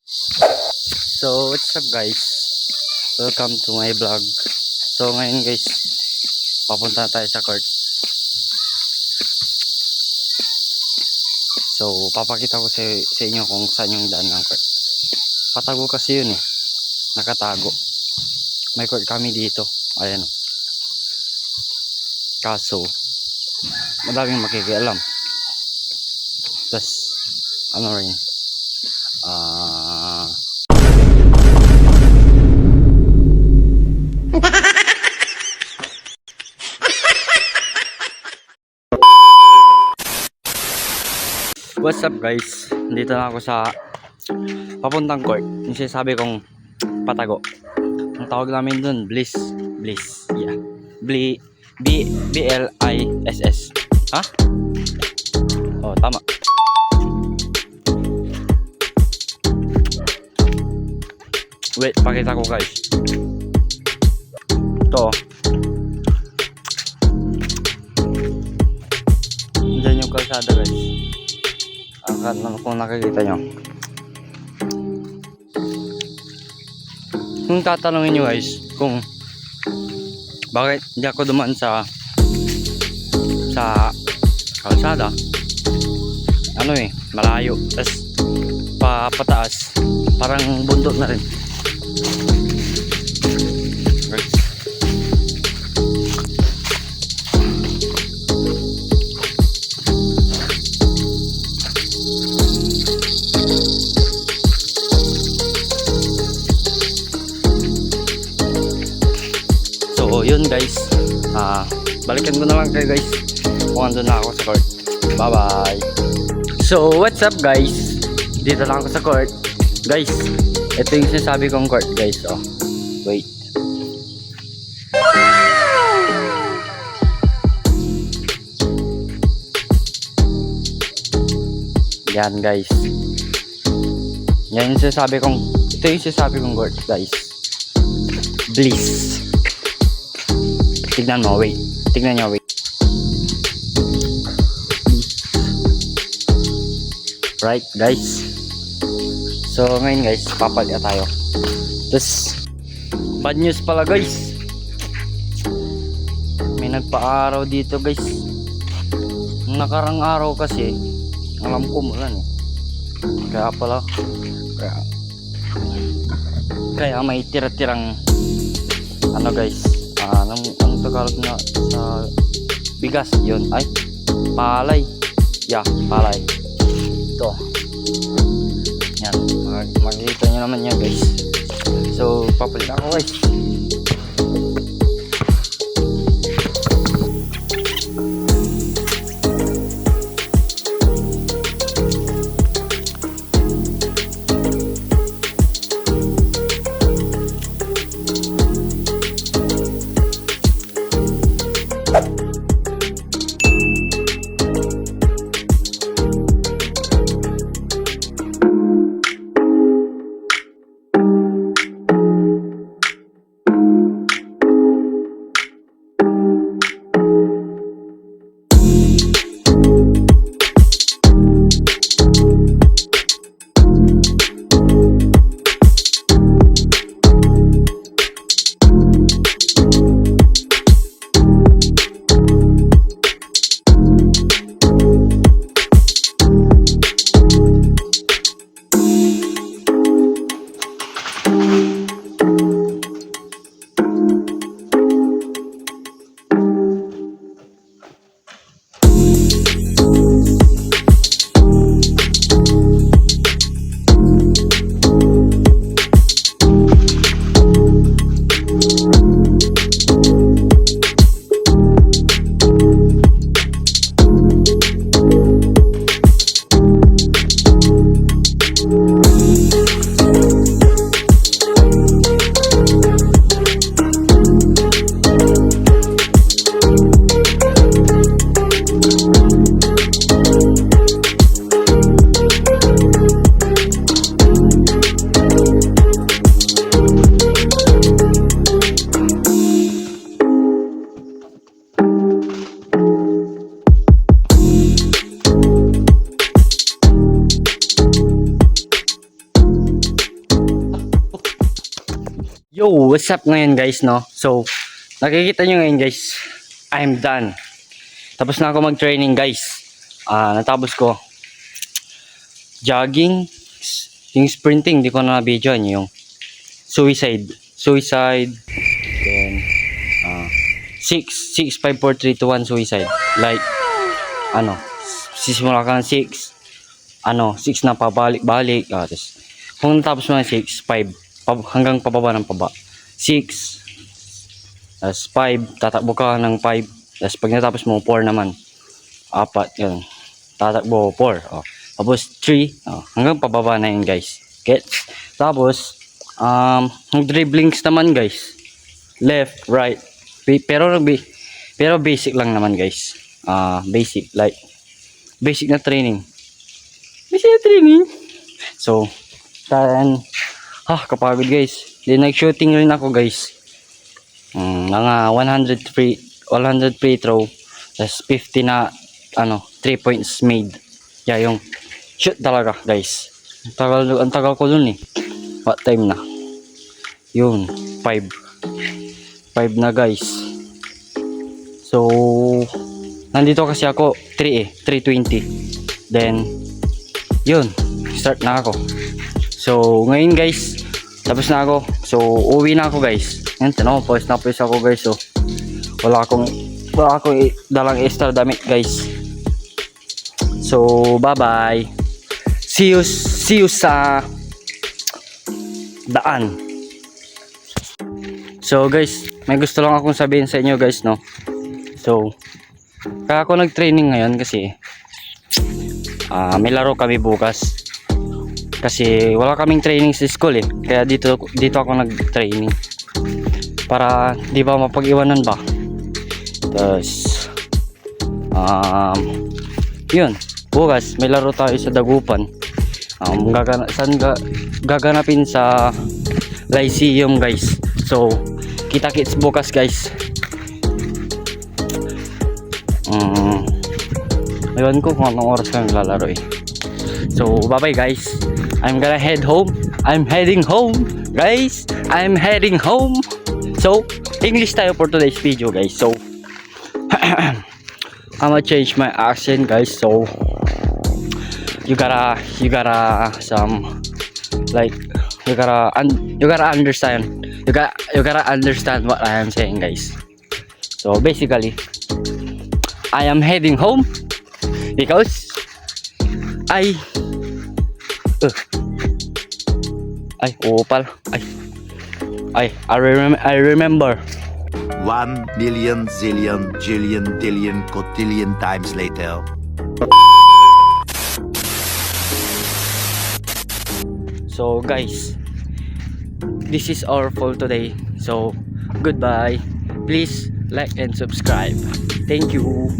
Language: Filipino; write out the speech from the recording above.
So what's up guys, welcome to my vlog. So ngayon guys, papunta tayo sa court. So papakita ko sa inyo kung saan yung daan ng court. Patago kasi yun nakatago. May court kami dito, ayan o. Kaso madaming makikialam. Plus ano rin, what's up guys, dito na ako sa papuntang court. Yung sinasabi kong patago, ang tawag namin dun Bliss, yeah, BLISS. Ha? Oh, tama. Wait, pakita ko guys. Ito. Diyan yung kalsada guys. Kung nakikita nyo. Kung tatanungin nyo guys kung bakit hindi ako dumaan sa kalsada, malayo, tas pataas, parang bundok na rin. So yun guys, balikan ko na lang kayo guys kung andun na ako sa court. Bye bye. So what's up guys, dito lang ako sa court guys. Ito yung sinasabi kong court guys. Oh, wait. Yan guys, yan yung sinasabi kong, ito yung sinasabi kong court guys. Bliss. Tignan mo, wait. Tignan nyo, wait. Right, guys. So, ngayon guys, papalit tayo. Tapos, bad news pala guys. May nagpa-araw dito guys. Nakarang araw kasi, alam ko mulan Kaya pala, kaya may tira-tirang, guys. Anong Tagalog na sa bigas yun? Ay, palay. Yeah, palay. Ito. Yan, makikita nyo naman yan guys. So papalit ako guys. Yo, what's up ngayon guys, no? So, nakikita nyo ngayon guys, I'm done. Tapos na ako mag-training guys. Natapos ko. Jogging, yung sprinting, di ko na na-videoan yung suicide, then 6, 5, 4, 3, 2, 1 suicide. Like, sisimula ka ng 6, 6 na pabalik-balik. Tapos, kung natapos mo ng 6, 5, hanggang pababa ng paba 6, tapos 5, tatakbo ka ng 5, tapos pag natapos mo 4 naman, 4 yun, tatakbo 4, tapos 3, hanggang pababa na yun guys, gets? Tapos dribblings naman guys, left, right, pero basic lang naman guys, basic na training, so then kapagod guys. Then nag-shooting rin ako guys. Mga 100 free throw. Tapos 50 na 3 points made. Yeah, yung shoot talaga guys. Ang tagal ko dun eh. What time na? Yun, 5 na guys. So nandito kasi ako 3:20. Then yun, start na ako. So, ngayon guys, tapos na ako. So, uwi na ako guys. Yan, pawis na pawis ako guys. So, wala akong dalang extra damit guys. So, bye-bye. See you sa daan. So, guys, may gusto lang akong sabihin sa inyo guys, no? So, kaya ako nag-training ngayon kasi may laro kami bukas. Kasi wala kaming training sa school eh. Kaya dito ako nag-training. Para di ba mapag-iwanan ba? Tapos yun. Bukas may laro tayo sa Dagupan. Gaganapin sa Lyceum guys. So kita-kits bukas guys. Ewan ko kung anong oras kami lalaro eh. So bye bye guys. I'm gonna head home. I'm heading home, guys. I'm heading home. So, English tayo for today's video, guys. So, I'm gonna change my accent, guys. So, you gotta understand. You gotta understand what I am saying, guys. So, basically, I am heading home because I remember. 1 million zillion jillion dillion cotillion times later. So guys, this is all for today. So goodbye. Please like and subscribe. Thank you.